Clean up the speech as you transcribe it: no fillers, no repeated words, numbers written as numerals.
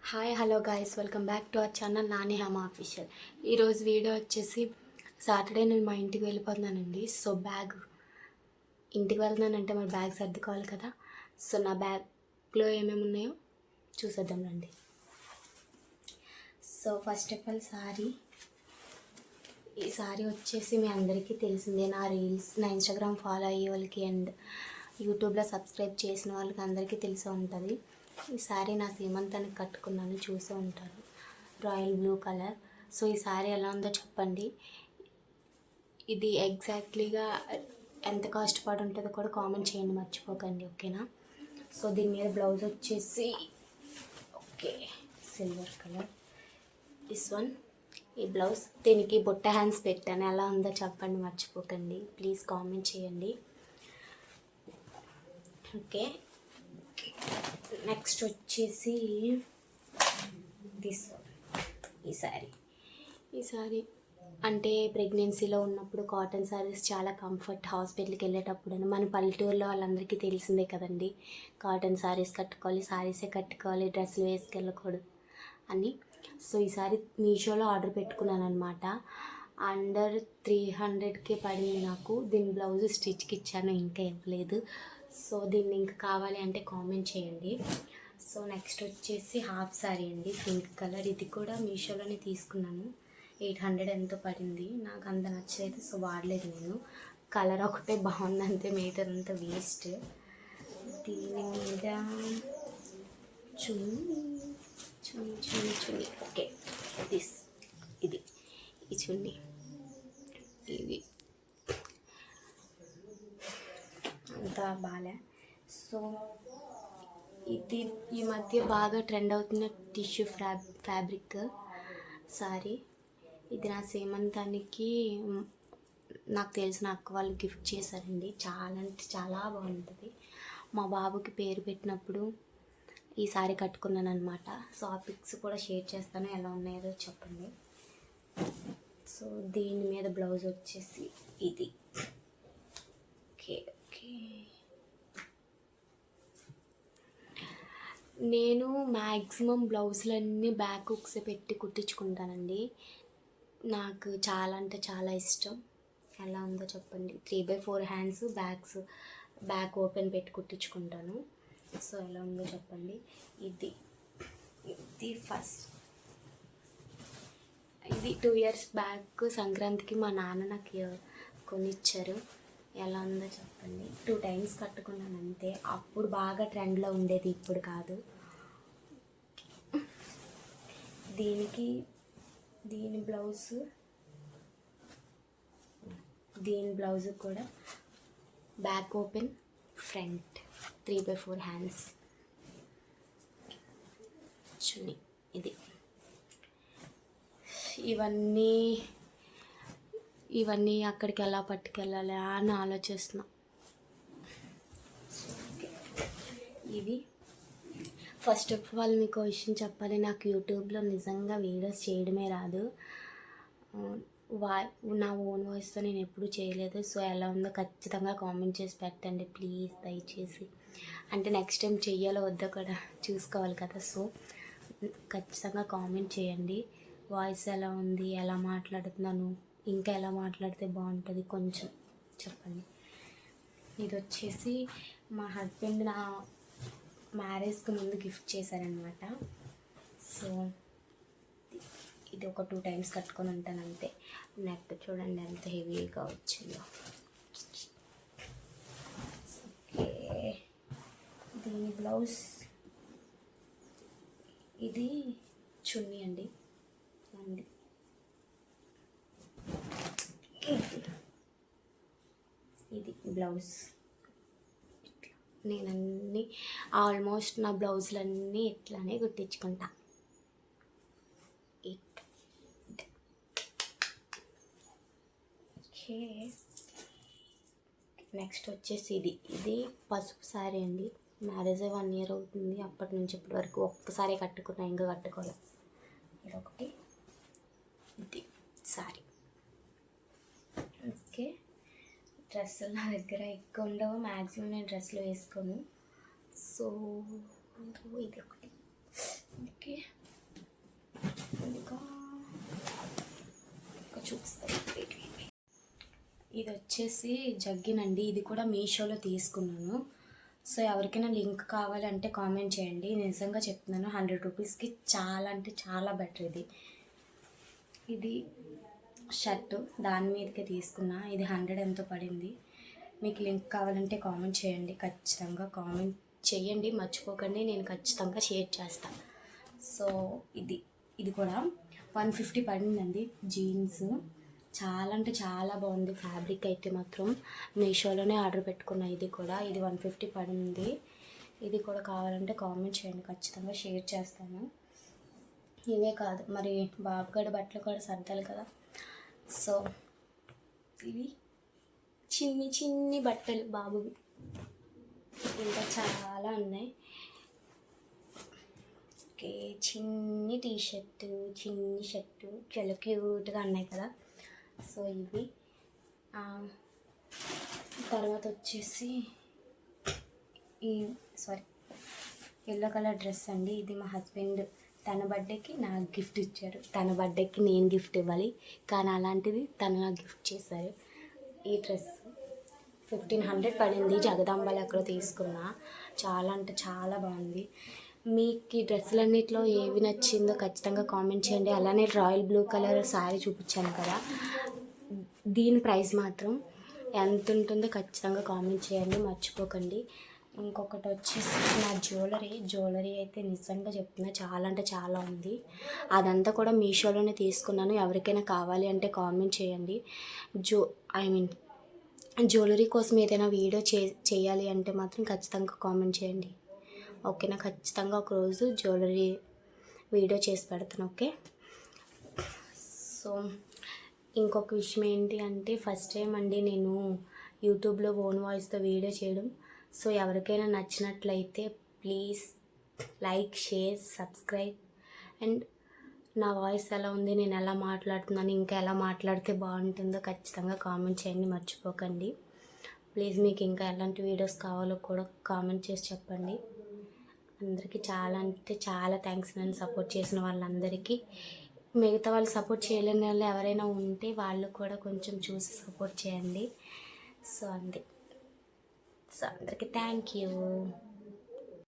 Hi hello guys, welcome back to our channel Nani Hema official. ఈరోజు video వచ్చేసి Saturday నేను మా ఇంటికి వెళ్ళిపోతున్నానండి. సో ఇంటికి వెళ్తున్నానంటే మరి బ్యాగ్ సర్దుకోవాలి కదా. సో నా బ్యాగ్లో ఏమేమి ఉన్నాయో చూసేద్దాం రండి. సో ఫస్ట్ ఆఫ్ ఆల్ ఈ సారీ వచ్చేసి మీ అందరికీ తెలిసిందే. నా రీల్స్, నా ఇన్స్టాగ్రామ్ ఫాలో అయ్యే వాళ్ళకి అండ్ యూట్యూబ్లో సబ్స్క్రైబ్ చేసిన వాళ్ళకి అందరికీ తెలిసే ఉంటుంది. ఈ సారీ నా సీమంతానికి కట్టుకున్నాను, చూసే ఉంటారు. Royal blue colour. సో ఈ సారీ ఎలా ఉందో చెప్పండి. ఇది ఎగ్జాక్ట్లీగా ఎంత కాస్ట్ పడి ఉంటుందో కూడా కామెంట్ చేయండి, మర్చిపోకండి, ఓకేనా. సో దీని మీద బ్లౌజ్ వచ్చేసి సిల్వర్ కలర్ దిస్ వన్. ఈ బ్లౌజ్, దీనికి బుట్ట హ్యాండ్స్ పెట్టాను. ఎలా ఉందో చెప్పండి, మర్చిపోకండి, ప్లీజ్ కామెంట్ చేయండి, ఓకే. నెక్స్ట్ వచ్చేసి ఈ సారీ అంటే ప్రెగ్నెన్సీలో ఉన్నప్పుడు కాటన్ శారీస్ చాలా కంఫర్ట్. హాస్పిటల్కి వెళ్ళేటప్పుడు మన పల్లెటూరులో వాళ్ళందరికీ తెలిసిందే కదండి, కాటన్ శారీస్ కట్టుకోవాలి, శారీసే కట్టుకోవాలి, డ్రెస్సులు వేసుకెళ్ళకూడదు అని. సో ఈ సారీ మీషోలో ఆర్డర్ పెట్టుకున్నాను అనమాట. అండర్ 300కే పడింది నాకు. దీని బ్లౌజ్ స్టిచ్కి ఇచ్చాను, ఇంకా ఇవ్వలేదు. సో దీన్ని ఇంకా కావాలి అంటే కామెంట్ చేయండి. సో నెక్స్ట్ వచ్చేసి హాఫ్ సారీ అండి, పింక్ కలర్. ఇది కూడా మీషోలోనే తీసుకున్నాను. 800 ఎంతో పడింది. నాకు అంత నచ్చలేదు, సో వాడలేదు నేను. కలర్ ఒకటే బాగుంది అంతే, మీటర్ అంతా వేస్ట్. దీని మీద చున్నీ ఓకే. ఇది ఈ చున్నీ, ఇది అంతా బాలే. సో ఇది ఈ మధ్య బాగా ట్రెండ్ అవుతున్న టిష్యూ ఫ్యాబ్రిక్ సారీ. ఇది నా సీమంతానికి నాకు తెలిసిన అక్క వాళ్ళు గిఫ్ట్ చేశారండి. చాలా అంటే చాలా బాగుంటుంది. మా బాబుకి పేరు పెట్టినప్పుడు ఈ సారీ కట్టుకున్నాను అనమాట. సో ఆ పిక్స్ కూడా షేర్ చేస్తాను, ఎలా ఉన్నాయో చెప్పండి. సో దీని మీద బ్లౌజ్ వచ్చేసి ఇది ఓకే. నేను మ్యాక్సిమం బ్లౌజులన్నీ బ్యాక్ హుక్స్ పెట్టి కుట్టించుకుంటానండి. నాకు చాలా అంటే చాలా ఇష్టం. ఎలా ఉందో చెప్పండి. 3/4 హ్యాండ్స్, బ్యాక్ ఓపెన్ పెట్టి కుట్టించుకుంటాను. సో ఎలా ఉందో చెప్పండి. ఇది ఫస్ట్, ఇది 2 years బ్యాక్ సంక్రాంతికి మా నాన్న నాకు కొనిచ్చారు. ఎలా ఉందో చెప్పండి. 2 times కట్టుకున్నాను అంతే. అప్పుడు బాగా ట్రెండ్లో ఉండేది, ఇప్పుడు కాదు. దీని బ్లౌజ్ కూడా బ్యాక్ ఓపెన్, ఫ్రంట్ 3/4 హ్యాండ్స్, చున్నీ. ఇది ఇవన్నీ అక్కడికి ఎలా పట్టుకెళ్ళాలి అని ఆలోచిస్తున్నా. ఇవి ఫస్ట్ ఆఫ్ ఆల్ మీకు విషయం చెప్పాలి, నాకు యూట్యూబ్లో నిజంగా వీడియోస్ చేయడమే రాదు. నా ఓన్ వాయిస్తో నేను ఎప్పుడూ చేయలేదు. సో ఎలా ఉందో ఖచ్చితంగా కామెంట్ చేసి పెట్టండి ప్లీజ్, దయచేసి. అంటే నెక్స్ట్ టైం చెయ్యాలో వద్దో కూడా చూసుకోవాలి కదా. సో ఖచ్చితంగా కామెంట్ చేయండి. వాయిస్ ఎలా ఉంది, ఎలా మాట్లాడుతున్నాను, ఇంకా ఎలా మాట్లాడితే బాగుంటుంది కొంచెం చెప్పండి. ఇది వచ్చేసి మా హస్బెండ్ నా మ్యారేజ్కి ముందు గిఫ్ట్ చేశారనమాట. సో ఇది ఒక 2 times కట్టుకొని ఉంటాను అంతే. నెక్ చూడండి ఎంత హెవీగా వచ్చిందో. ఓకే. దీని బ్లౌజ్, ఇది చున్నీ అండి. ఇది బ్లౌజ్. నేను ఆల్మోస్ట్ నా బ్లౌజులన్నీ ఇట్లానే కుట్టించుకుంటా. ఓకే. నెక్స్ట్ వచ్చేసి ఇది పసుపు శారీ అండి. మ్యారేజ్ 1 year అవుతుంది. అప్పటి నుంచి ఇప్పటి వరకు ఒక్కసారి కట్టుకున్నా, ఇంకా కట్టుకోవాలి. ఇదొకటి, ఇది శారీ. ఓకే. డ్రెస్సులు నా దగ్గర ఎక్కువ ఉండవు, మ్యాక్సిమం నేను డ్రెస్సులు వేసుకోను. సో ఇది ఒకటి, ఓకే. చూస్తాను. ఇది వచ్చేసి జగ్గినండి. ఇది కూడా మీషోలో తీసుకున్నాను. సో ఎవరికైనా లింక్ కావాలంటే కామెంట్ చేయండి. నిజంగా చెప్తున్నాను, 100 రూపీస్కి చాలా అంటే చాలా బెటర్ ఇది. ఇది షర్టు దాని మీదకే తీసుకున్నా. ఇది 100 ఎంతో పడింది. మీకు లింక్ కావాలంటే కామెంట్ చేయండి. ఖచ్చితంగా కామెంట్ చేయండి, మర్చిపోకండి. నేను ఖచ్చితంగా షేర్ చేస్తాను. సో ఇది కూడా 150 పడిందండి. జీన్స్ చాలా అంటే చాలా బాగుంది. ఫ్యాబ్రిక్ అయితే మాత్రం మీషోలోనే ఆర్డర్ పెట్టుకున్నా. ఇది 150 పడింది. ఇది కూడా కావాలంటే కామెంట్ చేయండి, ఖచ్చితంగా షేర్ చేస్తాను. ఇవే కాదు, మరి బాబుగడి బట్టలు కూడా సర్దాలి కదా. సో ఇవి చిన్ని చిన్ని బట్టలు బాబువి, ఇంకా చాలా ఉన్నాయి. ఓకే, చిన్ని టీషర్టు, చిన్ని షర్టు చాలా క్యూట్గా ఉన్నాయి కదా. సో ఇవి తర్వాత వచ్చేసి ఎల్లో కలర్ డ్రెస్ అండి. ఇది మా హస్బెండ్ తన బర్త్డేకి నాకు గిఫ్ట్ ఇచ్చారు. తన బర్త్డేకి నేను గిఫ్ట్ ఇవ్వాలి, కానీ అలాంటిది తను నాకు గిఫ్ట్ చేశారు. ఈ డ్రెస్ 1500 పడింది. జగదాంబలో ఎక్కడో తీసుకున్నా. చాలా అంటే చాలా బాగుంది. మీకు ఈ డ్రెస్సులన్నింటిలో ఏవి నచ్చిందో ఖచ్చితంగా కామెంట్ చేయండి. అలానే రాయల్ బ్లూ కలర్ శారీ చూపించాను కదా, దీని ప్రైస్ మాత్రం ఎంత ఉంటుందో ఖచ్చితంగా కామెంట్ చేయండి, మర్చిపోకండి. ఇంకొకటి వచ్చేసి నా జ్యువెలరీ అయితే నిజంగా చెప్తున్నా చాలా అంటే చాలా ఉంది. అదంతా కూడా మీషోలోనే తీసుకున్నాను. ఎవరికైనా కావాలి అంటే కామెంట్ చేయండి. జ్యువెలరీ కోసం ఏదైనా వీడియో చేయాలి అంటే మాత్రం ఖచ్చితంగా కామెంట్ చేయండి, ఓకేనా. ఖచ్చితంగా ఒకరోజు జ్యువెలరీ వీడియో చేసి పెడతాను, ఓకే. సో ఇంకొక విషయం ఏంటి అంటే, ఫస్ట్ టైం అండి నేను యూట్యూబ్లో ఓన్ వాయిస్తో వీడియో చేయడం. సో ఎవరికైనా నచ్చినట్లయితే please like, share, subscribe. And నా వాయిస్ ఎలా ఉంది, నేను ఎలా మాట్లాడుతున్నాను, ఇంకా ఎలా మాట్లాడితే బాగుంటుందో ఖచ్చితంగా కామెంట్ చేయండి, మర్చిపోకండి. ప్లీజ్ మీకు ఇంకా ఎలాంటి వీడియోస్ కావాలో కూడా కామెంట్ చేసి చెప్పండి. అందరికీ చాలా అంటే చాలా థ్యాంక్స్, నన్ను సపోర్ట్ చేసిన వాళ్ళందరికీ. మిగతా వాళ్ళు సపోర్ట్ చేయలేని వాళ్ళు ఎవరైనా ఉంటే వాళ్ళు కూడా కొంచెం చూసి సపోర్ట్ చేయండి. సో అందరికీ థ్యాంక్ యూ.